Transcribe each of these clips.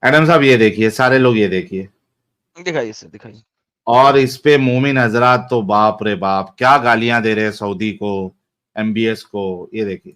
Adam साहब ये देखिए, सारे लोग ये देखिए, दिखाइए सर, दिखाइए। और इस पे मोमिन हजरात तो बाप रे बाप क्या गालियां दे रहे हैं सऊदी को, एमबीएस को। ये देखिए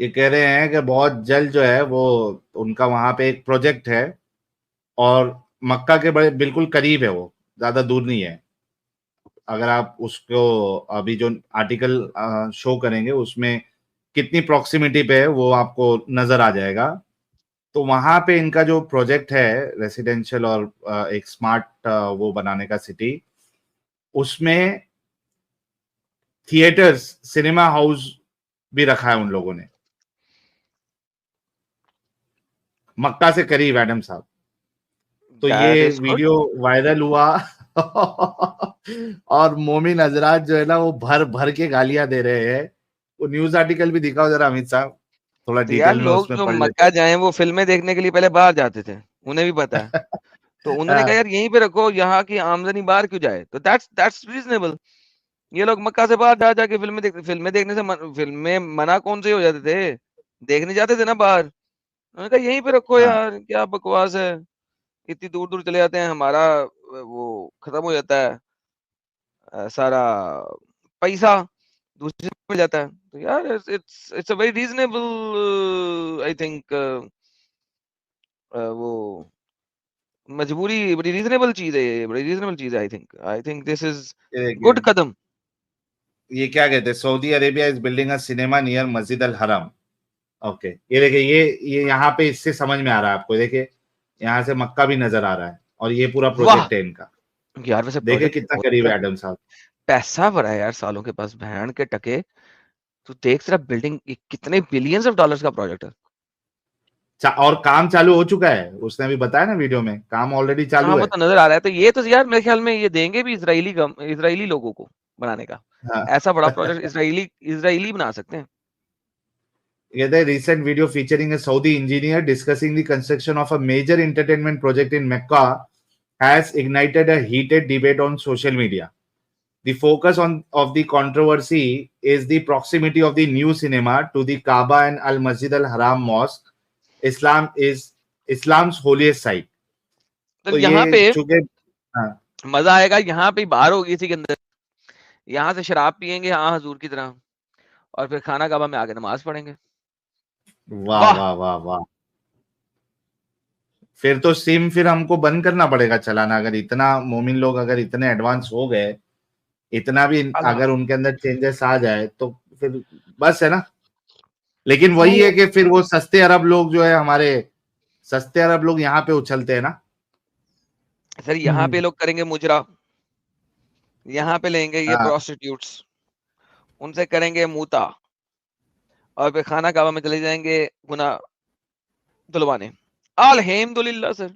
ये कह रहे हैं कि बहुत जल्द जो है वो उनका वहां पे एक प्रोजेक्ट है, और मक्का के बड़े बिल्कुल करीब है, वो ज्यादा दूर नहीं है। अगर आप उसको अभी जो आर्टिकल शो करेंगे उसमें कितनी प्रॉक्सिमिटी पे है वो आपको नजर आ जाएगा। तो वहां पे इनका जो प्रोजेक्ट है रेसिडेंशियल और एक स्मार्ट वो बनाने का सिटी, उसमें थिएटर्स, सिनेमा हाउस भी रखा है उन लोगों ने, मक्का से करीब एडम साहब। तो That ये is good. वीडियो वायरल हुआ और मोमिन हजरात जो है ना वो भर भर के गालियां दे रहे हैं। वो न्यूज आर्टिकल भी दिखाओ जरा अमित साहब, थोड़ा तो यार डिटेल में लोग उसमें जो पढ़ लेते मक्का जाएं वो फिल्में देखने के लिए पहले बाहर जाते थे, उन्हें भी पता है। तो उन्होंने कहा हैं। यार यहीं पे रखो, यहाँ की आमदनी बाहर क्यों जाए? तो दैट्स रीजनेबल। ये लोग मक्का से बाहर जा जाके फिल्में देखने से फिल्में मना कौन से हो जाते थे, देखने जाते थे ना बाहर। उन्होंने कहा यहीं पे रखो हाँ, यार, क्या बकवास है, इतनी दूर दूर चले जाते हैं, हमारा वो खत्म हो जाता है, सारा पैसा दूसरी जगह मिल जाता है। तो यार it's a very reasonable, I think वो मजबूरी बड़ी रीजनेबल चीज है, ये बड़ी रीजनेबल चीज है। आई थिंक दिस इज ये गुड देखिए, कदम। ये क्या कहते हैं, Saudi Arabia is building a cinema near मस्जिद अल हरम। ओके, ये देखिए, ये यहाँ पे इससे समझ में आ रहा है आपको, देखिए यहाँ से मक्का भी नजर आ रहा है, और ये पूरा वाह प्रोजेक्ट है इनका। यार, वैसे देखिए प्रोजेक्ट कितना बहुत करीब अच्छा है है। एडम साहब। पैसा भरा है यार सालों के पास, भैन के टके। तू देख जरा बिल्डिंग, कितने बिलियंस ऑफ डॉलर्स का प्रोजेक्ट है। और काम चालू हो चुका है, उसने अभी बताया ना वीडियो में, काम ऑलरेडी हाँ चालू वो है। तो नजर आ रहा है। तो ये तो यार मेरे ख्याल में ये देंगे भी इसराइली लोगों को बनाने का। हाँ। ऐसा बड़ा प्रोजेक्ट इसराइली बना सकते हैं। कहते हैं recent video featuring a Saudi engineer discussing the construction of a major entertainment project in Mecca has ignited a heated debate on social media. The focus of the controversy is the proximity of the new cinema to the Kaaba and Al Masjid Al Haram Mosque. Islam is Islam's holiest site. तो तो यहाँ ये पे चूंकि हाँ, मजा आएगा, यहाँ पे बाहर होगी इसी के अंदर, यहाँ से शराब पियेंगे हाँ हजूर की तरह, और फिर खाना काबा में आके नमाज पढ़ेंगे। वाह वाह। वाह वाह वाह, फिर तो सिम फिर हमको बंद करना पड़ेगा चलाना, अगर इतना मोमिन लोग अगर इतने एडवांस हो गए, इतना भी अल्लाह। अगर उनके अंदर चेंजेस आ जाए तो फिर बस है ना। लेकिन वही तो है कि फिर वो सस्ते अरब लोग जो है हमारे, सस्ते अरब लोग यहाँ पे उछलते हैं ना। सर यहाँ पे लोग करेंगे मुजरा, यहाँ पे लेंगे ये हाँ, प्रोस्टिट्यूट्स, उनसे करेंगे मूता, और फिर खाना काबा में चले जाएंगे गुना धुलवाने। अल्हम्दुलिल्लाह sir.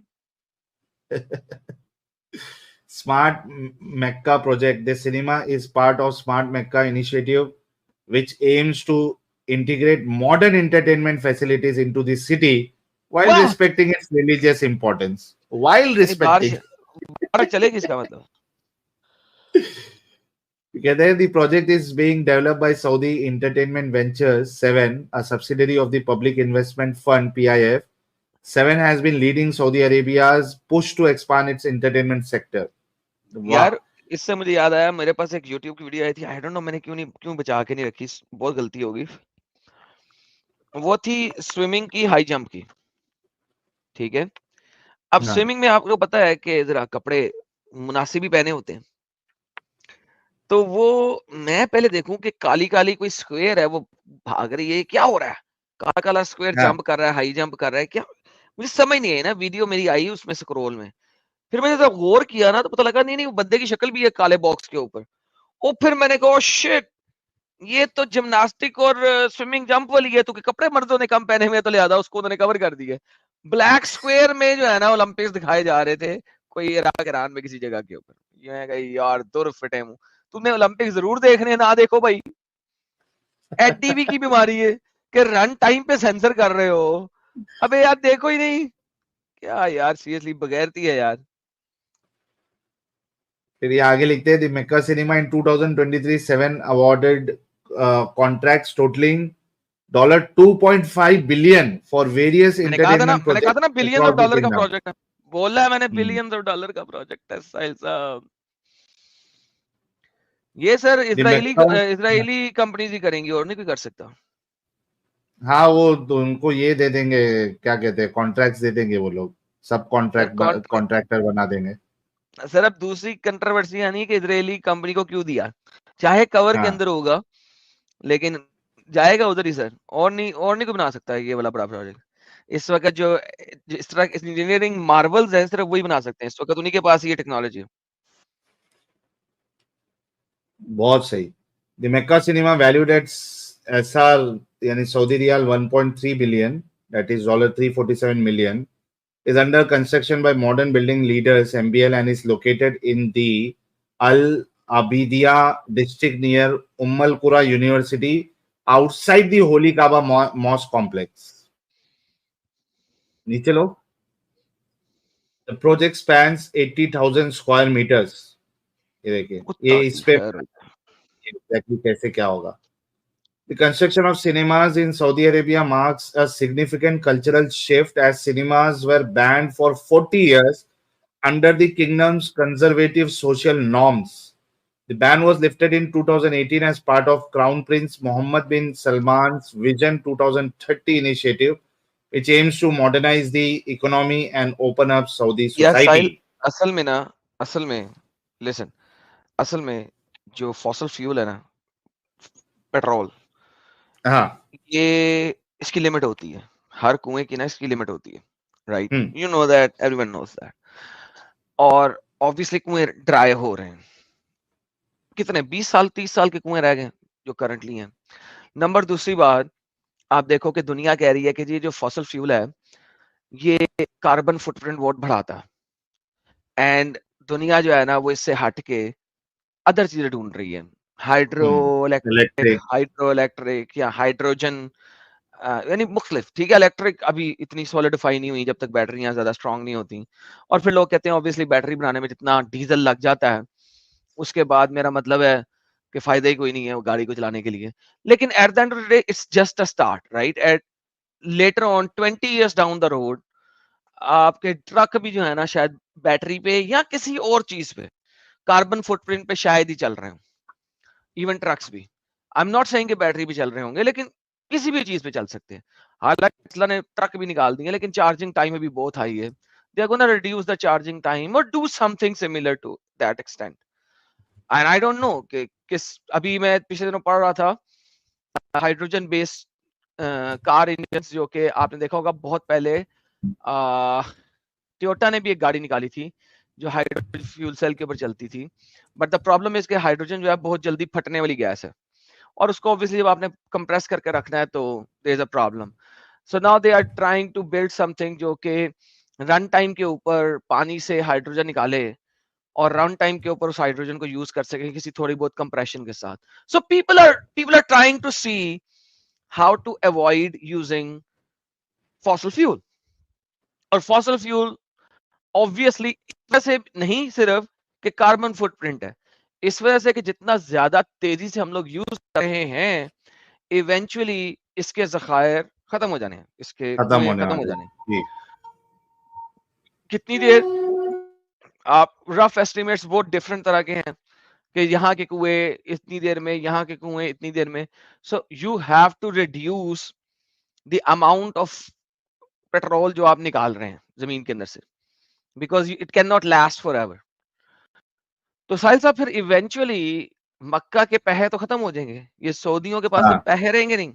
Smart Mecca project. This cinema is part of Smart Mecca initiative, which aims to integrate modern entertainment facilities into the city while वाह, respecting its religious importance. While यानी respecting. बाहर चलेगी इसका मतलब। Together, the project is being developed by Saudi Entertainment Ventures 7, a subsidiary of the Public Investment Fund (PIF). 7 has been leading Saudi Arabia's push to expand its entertainment sector. Wow. यार इससे मुझे याद आया, मेरे पास एक यूट्यूब की video आई थी, आई don't no मैंने क्यों बचा के नहीं रखी, बहुत गलती होगी। वो थी स्विमिंग की, हाई जंप की। ठीक है, अब हाँ, स्विमिंग में आपको पता है कि जरा कपड़े मुनासिब ही पहने होते हैं। तो वो मैं पहले देखूं कि काली काली कोई स्क्वायर है वो भाग रही है, क्या हो रहा है, काला काला स्क्वायर हाँ, जंप कर रहा है, हाई जंप कर रहा है, क्या? मुझे समझ नहीं आई ना, वीडियो मेरी आई उसमें स्क्रॉल में, फिर मैंने जब गौर किया ना तो पता लगा नहीं नहीं वो बंदे की शक्ल भी है काले बॉक्स के ऊपर। और फिर मैंने कहा शिट, ये तो जिम्नास्टिक और स्विमिंग जंप वाली है, तो कपड़े मर्दों ने कम पहने हुए तो लिहाजा उसको उन्होंने कवर कर दिया। ब्लैक स्क्वायर में जो है ना ओलंपिक्स दिखाए जा रहे थे, कोई इराक ईरान में किसी जगह के ऊपर, ये है यार दूर फिटे मुंह, तुमने ओलंपिक जरूर देखने, ना देखो भाई। एडीवी की बीमारी है कि रन टाइम पे सेंसर कर रहे हो, अबे यार देखो ही नहीं, क्या यार सीरियसली बगैरती है यार। फिर ये आगे लिखते हैं, the Mecca cinema in 2023 7 awarded contracts totaling $2.5 billion for various entertainment मैंने कहा था projects ना billions of across the dollar का kingdom. प्रोजेक्ट है, बोला है मैंने, हम्म, बिलियंस ऑफ डॉलर का प्रोजेक्ट है साहिल साहब। ये sir the Mecca, Israeli companies ही करेंगी, और नहीं कोई कर सकता। हाँ वो तो उनको ये दे देंगे, क्या कहते हैं, कॉन्ट्रैक्ट्स दे देंगे वो लोग, सब सर कॉन्ट्रैक्टर बना देंगे। सर अब दूसरी कंट्रोवर्सी यानी कि इजरायली कंपनी को क्यों दिया, चाहे कवर के हाँ अंदर होगा लेकिन जाएगा उधर ही सर, और नहीं कोई बना सकता है ये वाला बड़ा प्रोजेक्ट। इस वक्त जो इस तरह इंजीनियरिंग मार्वल्स है सिर्फ वही बना सकते हैं, इस वक्त उन्हीं के पास ये टेक्नोलॉजी है। बहुत सही। The Mecca cinema valued at SR यानी Saudi riyal 1.3 billion, that is $347 million, is under construction by Modern Building Leaders MBL and is located in the Al Abidia district near Al Qura University outside the Holy Kaaba Mosque complex. नीचे लो। The project spans 80,000 square meters. ये देखिए, ये कुत्ता इस की पे खैर। Exactly कैसे क्या होगा। The construction of cinemas in Saudi Arabia marks a significant cultural shift as cinemas were banned for 40 years under the kingdom's conservative social norms. The ban was lifted in 2018 as part of Crown Prince Mohammed bin Salman's Vision 2030 initiative, which aims to modernize the economy and open up Saudi या साहिल, society. असल में listen, असल में जो fossil fuel है ना, petrol, हाँ, ये इसकी लिमिट होती है, हर कुएं की ना इसकी लिमिट होती है, right, hmm, you know that, everyone knows that. और ऑब्वियसली कुएं ड्राई हो रहे हैं, कितने 20 साल 30 साल के कुएं रह गए जो करंटली हैं। नंबर दूसरी बात, आप देखो कि दुनिया कह रही है कि ये जो फॉसल फ्यूल है ये कार्बन फुटप्रिंट बहुत बढ़ाता है, एंड दुनिया जो है ना वो इससे हट के अदर चीजें ढूंढ रही है, electric, हाइड्रो इलेक्ट्रिक या हाइड्रोजन, यानी मुख्तलिफ, ठीक है। इलेक्ट्रिक अभी इतनी सॉलिडिफाई नहीं हुई जब तक बैटरियां ज्यादा स्ट्रांग नहीं होती, और फिर लोग कहते हैं ऑब्वियसली बैटरी बनाने में जितना डीजल लग जाता है उसके बाद मेरा मतलब है कि फायदा ही कोई नहीं है वो गाड़ी को चलाने के लिए। लेकिन at the end of the day it's just a start, right. At later on 20 years down the road आपके ट्रक भी जो है ना शायद बैटरी पे या किसी और चीज पे, कार्बन फुटप्रिंट पे शायद ही चल रहे हो, इवन ट्रक्स भी। आई एम नॉट सेइंग कि बैटरी भी चल रहे होंगे, लेकिन किसी भी चीज पे चल सकते हैं। हालांकि टेस्ला ने ट्रक भी निकाल दिए, लेकिन चार्जिंग टाइम अभी बहुत हाई है, they are gonna reduce the charging time और do something similar to that extent. And I don't know कि किस, अभी मैं पिछले दिनों पढ़ रहा था हाइड्रोजन बेस्ड कार इंजन, जो कि आपने देखा होगा बहुत पहले टोयोटा ने भी एक गाड़ी निकाली थी जो हाइड्रोजन फ्यूल सेल के ऊपर चलती थी, बट द प्रॉब्लम इज कि हाइड्रोजन जो है बहुत जल्दी फटने वाली गैस है, और उसको ऑब्वियसली जब आपने कंप्रेस करके रखना है तो there is a problem. So now they are trying to build something जो कि रन टाइम के ऊपर पानी से हाइड्रोजन निकाले और रन टाइम के ऊपर उस हाइड्रोजन को यूज कर सके किसी थोड़ी बहुत कंप्रेशन के साथ। So people are trying to see how to avoid using fossil fuel. और फॉसिल फ्यूल ऑब्वियसली इस वजह से नहीं सिर्फ कि कार्बन फुटप्रिंट है, इस वजह से कि जितना ज्यादा तेजी से हम लोग यूज कर रहे हैं इवेंचुअली इसके जखायर खत्म हो जाने हैं, इसके खत्म कुएं होने खत्म हो वाले जाने हैं। जी। कितनी देर, आप रफ एस्टिमेट्स बहुत डिफरेंट तरह के हैं कि यहाँ के कुएं इतनी देर में, यहाँ के कुएं इतनी देर में। So you have to reduce the amount of petrol जो आप निकाल रहे हैं जमीन के अंदर से, because it can not last forever. तो साहिल साहब फिर इवेंचुअली मक्का के पैसे तो खत्म हो जाएंगे, ये सऊदियों के पास हाँ, फिर पैसे रहेंगे नहीं,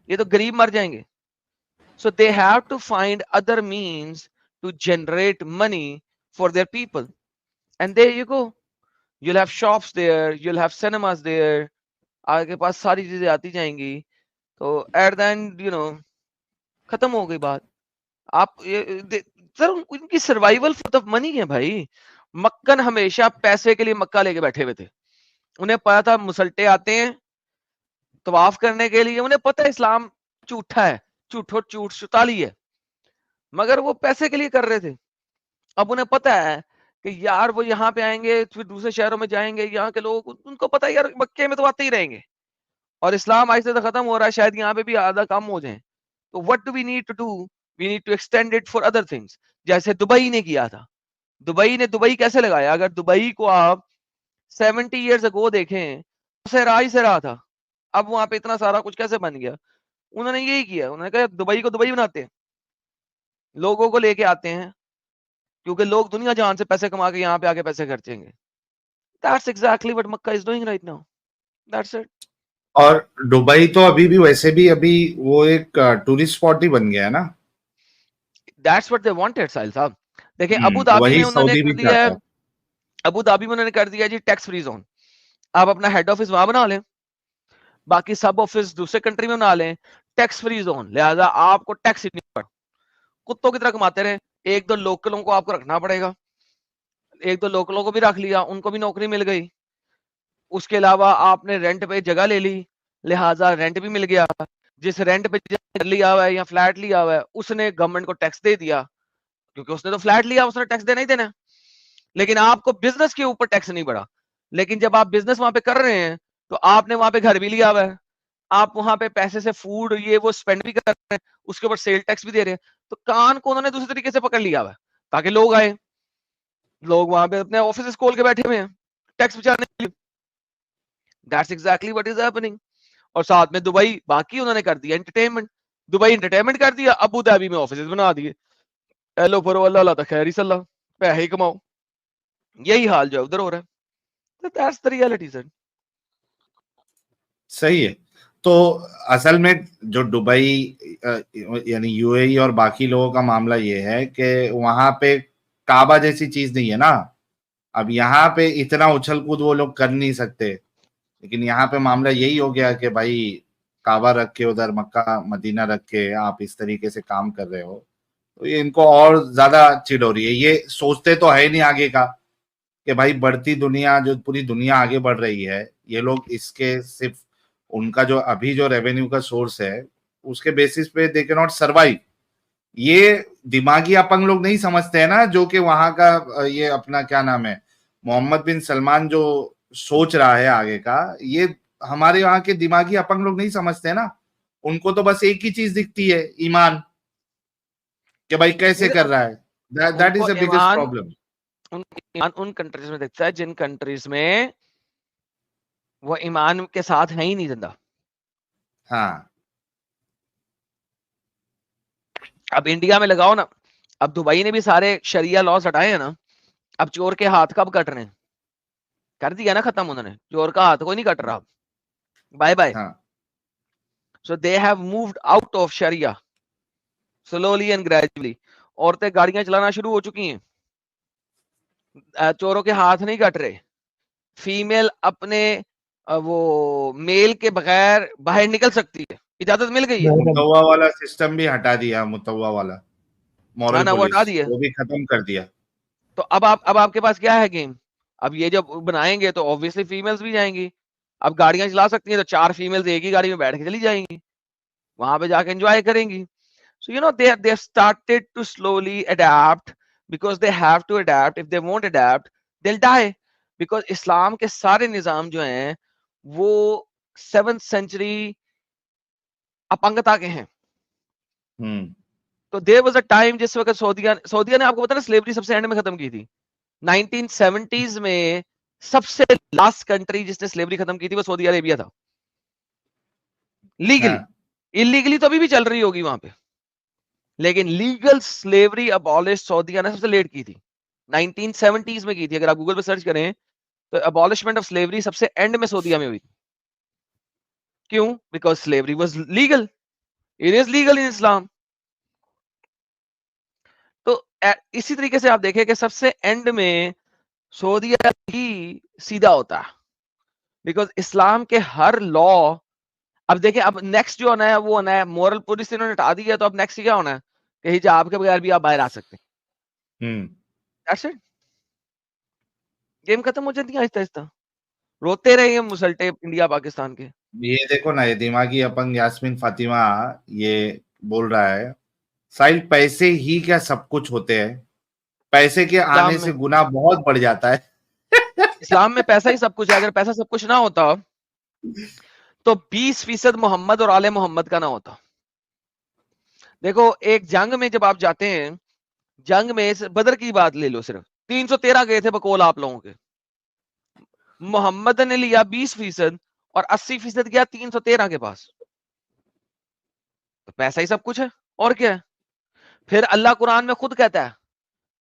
ये तो गरीब मर जाएंगे। So they have to find other means to generate money for their people. And there you go. You'll have shops there, you'll have cinemas there. आपके पास सारी चीजें आती जाएंगी, तो एट द एंड खत्म हो गई बात। आप सर उनकी सर्वाइवल फॉर द मनी है भाई। मक्कन हमेशा पैसे के लिए मक्का लेके बैठे हुए थे। उन्हें पता था मुसल्टे आते हैं तवाफ करने के लिए, उन्हें पता है इस्लाम झूठा है, झूठ सुताली है, मगर वो पैसे के लिए कर रहे थे। अब उन्हें पता है कि यार वो यहाँ पे आएंगे फिर दूसरे शहरों में जाएंगे, यहाँ के लोग उनको पता है यार मक्के में तो आते ही रहेंगे और इस्लाम आहिस्ते से खत्म हो रहा है, शायद यहाँ पे भी आधा कम हो जाए। तो what do we need to do, we need to extend it for other things, जैसे दुबई ने किया था। दुबई कैसे लगाया, अगर दुबई को आप 70 ईयर्स अगो देखें तो सहरा ही सहरा था, अब वहां पे इतना सारा कुछ कैसे बन गया। उन्होंने यही किया, उन्होंने कहा दुबई को दुबई बनाते हैं, लोगों को लेके आते हैं, क्योंकि लोग दुनिया जहान से पैसे कमा के यहाँ पे आके पैसे खर्चेंगे। That's exactly what Mecca is doing right now, that's it. और दुबई तो अभी भी वैसे भी अभी वो एक टूरिस्ट स्पॉट ही बन गया है ना। दैट्स व्हाट दे वांटेड साहिल साहब। देखिए अबू धाबी वही में उन्होंने सऊदी भी कर दिया चाहता है, है। अबू धाबी में उन्होंने कर दिया जी टैक्स फ्री जोन। आप अपना हेड ऑफिस वहां बना लें, बाकी सब ऑफिस दूसरे कंट्री में बना लें, टैक्स फ्री जोन, लिहाजा आपको टैक्स ही नहीं पड़ता। कुत्तों की तरह कमाते रहे, एक दो लोकलों को आपको रखना पड़ेगा, एक दो लोकलों को भी रख लिया, उनको भी नौकरी मिल गई। उसके अलावा आपने रेंट पे जगह ले ली, लिहाजा रेंट भी मिल गया। जिस रेंट पे लिया हुआ है या फ्लैट लिया हुआ है उसने गवर्नमेंट को टैक्स दे दिया, क्योंकि उसने तो फ्लैट लिया, उसने टैक्स देना ही देना। लेकिन आपको बिजनेस के ऊपर टैक्स नहीं बढ़ा। लेकिन जब आप बिजनेस वहां पे कर रहे हैं तो आपने वहां पे घर भी लिया हुआ है, आप वहां पे पैसे से फूड ये वो स्पेंड भी कर रहे हैं, उसके ऊपर सेल टैक्स भी दे रहे हैं। तो कान को उन्होंने दूसरे तरीके से पकड़ लिया हुआ है ताकि लोग आए, लोग वहां पे अपने ऑफिस खोल के बैठे हुए हैं टैक्स बचाने के लिए। That's exactly what is happening. और साथ में दुबई बाकी उन्होंने कर दिया एंटरटेनमेंट, दुबई एंटरटेनमेंट कर दिया, अबू धाबी में ऑफिस बना दिए। हेलो फरो अल्लाह तो खैर ही सल्ला, पैसे ही कमाओ, यही हाल जो उधर हो रहा है। That's the reality sir. सही है। तो असल में जो दुबई यानी यूएई और बाकी लोगों का मामला ये है कि वहां पे काबा जैसी चीज नहीं है ना। अब यहाँ पे इतना उछल कूद वो लोग कर नहीं सकते, लेकिन यहाँ पे मामला यही हो गया कि भाई काबा रख के उधर मक्का मदीना रख के आप इस तरीके से काम कर रहे हो, तो ये इनको और ज्यादा चिढ़ हो रही है। ये सोचते तो है नहीं आगे का कि भाई बढ़ती दुनिया, जो पूरी दुनिया आगे बढ़ रही है, ये लोग इसके सिर्फ उनका जो अभी जो रेवेन्यू का सोर्स है उसके बेसिस पे दे कैन नॉट सर्वाइव। ये दिमागी अपंग लोग नहीं समझते हैं ना, जो कि वहां का ये अपना क्या नाम है मोहम्मद बिन सलमान जो सोच रहा है आगे का, ये हमारे यहाँ के दिमागी अपंग लोग नहीं समझते ना। उनको तो बस एक ही चीज दिखती है, ईमान, कि भाई कैसे कर रहा है। That is the biggest problem. उन कंट्रीज में दिखता है जिन कंट्रीज में वो ईमान के साथ है ही नहीं जिंदा। हाँ, अब इंडिया में लगाओ ना, अब दुबई ने भी सारे शरिया लॉस हटाए हैं ना, अब चोर के हाथ कब कट रहे हैं, कर दिया ना खत्म उन्होंने, चोर का हाथ कोई नहीं कट रहा, बाय बाय। हाँ, so they have moved out of sharia slowly and gradually. औरतें गाड़ियां चलाना शुरू हो चुकी हैं, चोरों के हाथ नहीं कट रहे, फीमेल अपने वो मेल के बगैर बाहर निकल सकती है, इजाजत मिल गई है। मुतव्वा वाला सिस्टम भी हटा दिया, मुतव्वा वाला मॉरल ना वो हटा पुलिस दिया। वो भी खत्म कर दिया। तो अब आपके पास क्या है गेम, अब ये जब बनाएंगे तो ऑब्वियसली फीमेल्स भी जाएंगी। अब गाड़ियां चला सकती हैं तो 4 फीमेल्स एक ही गाड़ी में बैठ के चली जाएंगी, वहां पे जाके एंजॉय करेंगी। So you know they started to slowly adapt because they have to adapt. If they won't adapt they'll die, because इस्लाम के सारे निजाम जो हैं वो 7th सेंचुरी अपंगता के हैं। तो देयर वाज अ टाइम जिस वक्त सऊदिया ने आपको पता ना स्लेवरी सबसे एंड में खत्म की थी 1970s में। सबसे लास्ट कंट्री जिसने स्लेवरी खत्म की थी वो सऊदी अरेबिया था, लीगली। इलीगली तो अभी भी चल रही होगी वहां पे, लेकिन लीगल स्लेवरी अबॉलिश सऊदिया ने सबसे लेट की थी, 1970s में की थी। अगर आप गूगल पे सर्च करें तो अबॉलिशमेंट ऑफ स्लेवरी सबसे एंड में सऊदिया में हुई थी। क्यों? Because slavery was legal, it is legal in Islam. तो इसी तरीके से आप देखें कि सबसे एंड में सऊदिया ही सीधा होता है, बिकॉज इस्लाम के हर लॉ। अब देखें, अब नेक्स्ट जो होना है वो होना है मोरल पुलिस, इन्होंने हटा दिया, तो अब नेक्स्ट क्या होना है कि हिजाब के बगैर भी आप बाहर आ सकते हैं। That's it. गेम खत्म हो जाती है आहिस्ता आहिस्ता, रोते रहेंगे मुसलटे इंडिया पाकिस्तान के। ये देखो ना, ये दिमागी अपंग यास्मीन फातिमा ये बोल रहा है, साहिल पैसे ही क्या सब कुछ होते हैं, पैसे के आने से गुनाह बहुत बढ़ जाता है। इस्लाम में पैसा ही सब कुछ है। अगर पैसा सब कुछ ना होता तो 20% मोहम्मद और आले मोहम्मद का ना होता। देखो एक जंग में जब आप जाते हैं, जंग में बदर की बात ले लो, सिर्फ 313 गए थे बकौल आप लोगों के, मोहम्मद ने लिया 20% और 80% गया 313 के पास। तो पैसा ही सब कुछ है और क्या है। फिर अल्लाह कुरान में खुद कहता है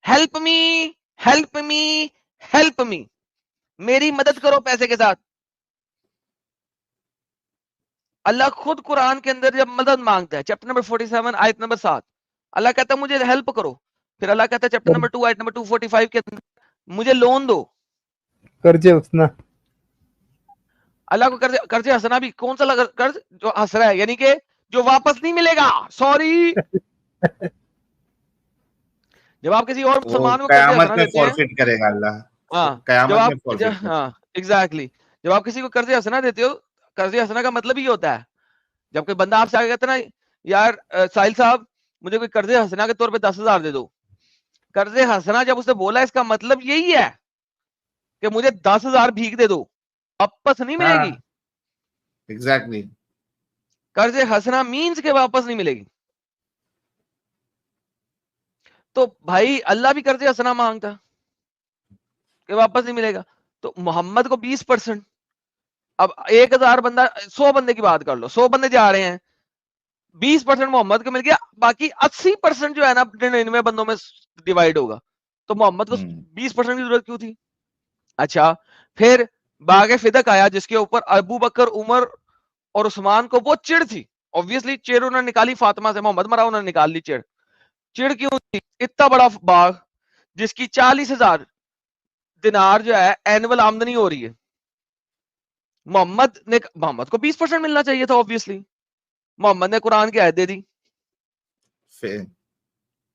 help me help me help me, मेरी मदद करो पैसे के साथ। अल्लाह खुद कुरान के अंदर जब मदद मांगता है, चैप्टर नंबर 47 आयत नंबर 7, अल्लाह कहता है मुझे हेल्प करो। फिर अल्लाह कहता है चैप्टर नंबर 2 आयत नंबर 245 के अंदर मुझे लोन दो, कर्जे हंसना। अल्लाह को कर्जे हंसना भी कौन सा कर्ज जो हंस रहा है, यानी कि जो वापस नहीं मिलेगा, सॉरी। जब आप किसी और मुसलमान को कर्जे हंसना देते हैं, फॉरफिट करेगा अल्लाह। हाँ, एग्जैक्टली जब आप किसी को कर्जे हंसना देते हो, कर्जे हंसना का मतलब ही होता है जब कोई बंदा आपसे आगे कहता है ना यार साहिल साहब मुझे कोई कर्जे हंसना के तौर पे 10,000 दे दो, कर्जे हंसना जब उसने बोला इसका मतलब यही है कि मुझे 10,000 भीख दे दो, वापस नहीं मिलेगी। एग्जैक्टली कर्जे हंसना मीन्स के वापस नहीं मिलेगी। तो भाई अल्लाह भी कर्जे हंसना मांगता कि वापस नहीं मिलेगा। तो मोहम्मद को 20%, अब 1000 बंदा, 100 बंदे की बात कर लो, 100 बंदे जा रहे हैं, 20% मोहम्मद को मिल गया, बाकी 80% जो है ना 99 बंदों में डिवाइड होगा। तो मोहम्मद को 20% की जरूरत क्यों थी? अच्छा, फिर बागे फिदक आया जिसके ऊपर अबू बकर, उमर और उस्मान को वो चिढ़ थी। ऑब्वियसली चिढ़ उन्होंने निकाली फातिमा से, मोहम्मद मरा उन्होंने निकाल ली चिढ़। चिढ़ क्यों थी? इतना बड़ा बाग जिसकी 40,000 दिनार जो है एनुअल आमदनी हो रही है, मोहम्मद को 20% मिलना चाहिए था। ऑब्वियसली मोहम्मद ने कुरान की आयत दे दी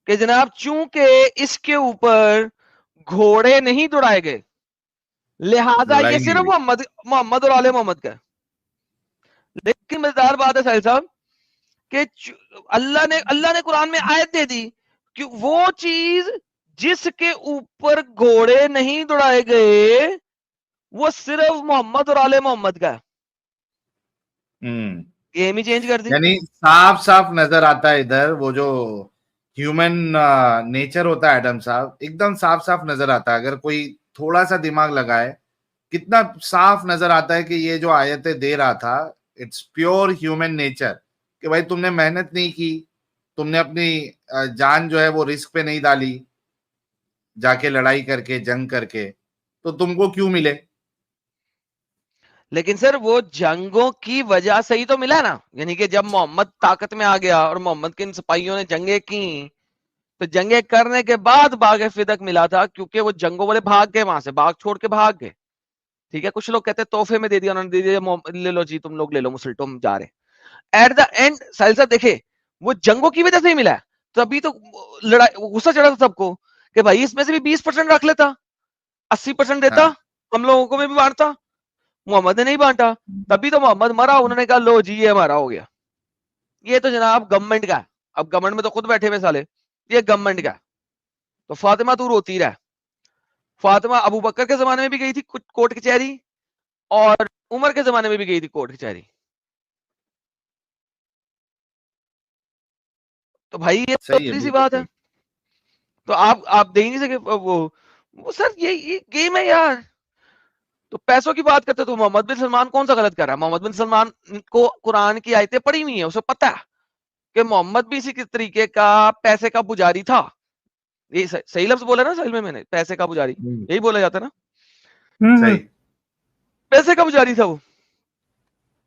कि जनाब चूंकि इसके ऊपर घोड़े नहीं दौड़ाए गए, लिहाजा ये सिर्फ मोहम्मद और आले मोहम्मद का। लेकिन मजेदार बात है साहिल साहब कि अल्लाह ने कुरान में आयत दे दी कि वो चीज जिसके ऊपर घोड़े नहीं दौड़ाए गए वो सिर्फ मोहम्मद और आले मोहम्मद का। गेम ही चेंज कर दी। यानी साफ साफ नजर आता है इधर वो जो ह्यूमन नेचर होता है एडम साहब, एकदम साफ साफ नजर आता है। अगर कोई थोड़ा सा दिमाग लगाए, कितना साफ नजर आता है कि ये जो आयतें दे रहा था इट्स प्योर ह्यूमन नेचर कि भाई तुमने मेहनत नहीं की, तुमने अपनी जान जो है वो रिस्क पे नहीं डाली जाके लड़ाई करके, जंग करके, तो तुमको क्यों मिले? लेकिन सर वो जंगों की वजह से ही तो मिला ना, यानी कि जब मोहम्मद ताकत में आ गया और मोहम्मद के इन सिपाहियों ने जंगे की, तो जंगे करने के बाद बाग फिदक मिला था, क्योंकि वो जंगों वाले भाग गए वहां से, बाग छोड़ के भाग गए। ठीक है, कुछ लोग कहते हैं तोहफे में दे दिया उन्होंने, दे दिया ले लो जी तुम लोग ले लो मुसलटो, हम जा रहे। एट द एंड साहिल साहब देखे वो जंगों की वजह से ही मिला है। तभी तो लड़ाई गुस्सा चढ़ा था सबको कि भाई इसमें से भी 20% रख लेता, 80% देता, हम लोगों को भी बांटता। मोहम्मद ने नहीं बांटा, तभी तो मोहम्मद मरा, उन्होंने कहा लो जी ये हमारा हो गया। ये तो जनाब गवर्नमेंट का है। अब गवर्नमेंट में तो खुद बैठे हुए साले, ये गवर्नमेंट का। तो फातिमा तू रोती रहा। फातिमा अबू बकर के जमाने में भी गई थी कोर्ट कचहरी और उमर के जमाने में भी गई थी कोर्ट कचहरी। तो भाई ये सीधी सी बात है। तो आप दे ही नहीं सके वो सर ये गेम है यार। तो पैसों की बात करते तो मोहम्मद बिन सलमान कौन सा गलत कर रहा है? मोहम्मद बिन सलमान को कुरान की आयतें पढ़ी हुई है, उसे पता है कि मोहम्मद भी इसी तरीके का पैसे का पुजारी था। ये सही लफ्ज बोला ना साहिल में मैंने, पैसे का पुजारी, यही बोला जाता ना, सही, पैसे का पुजारी था वो।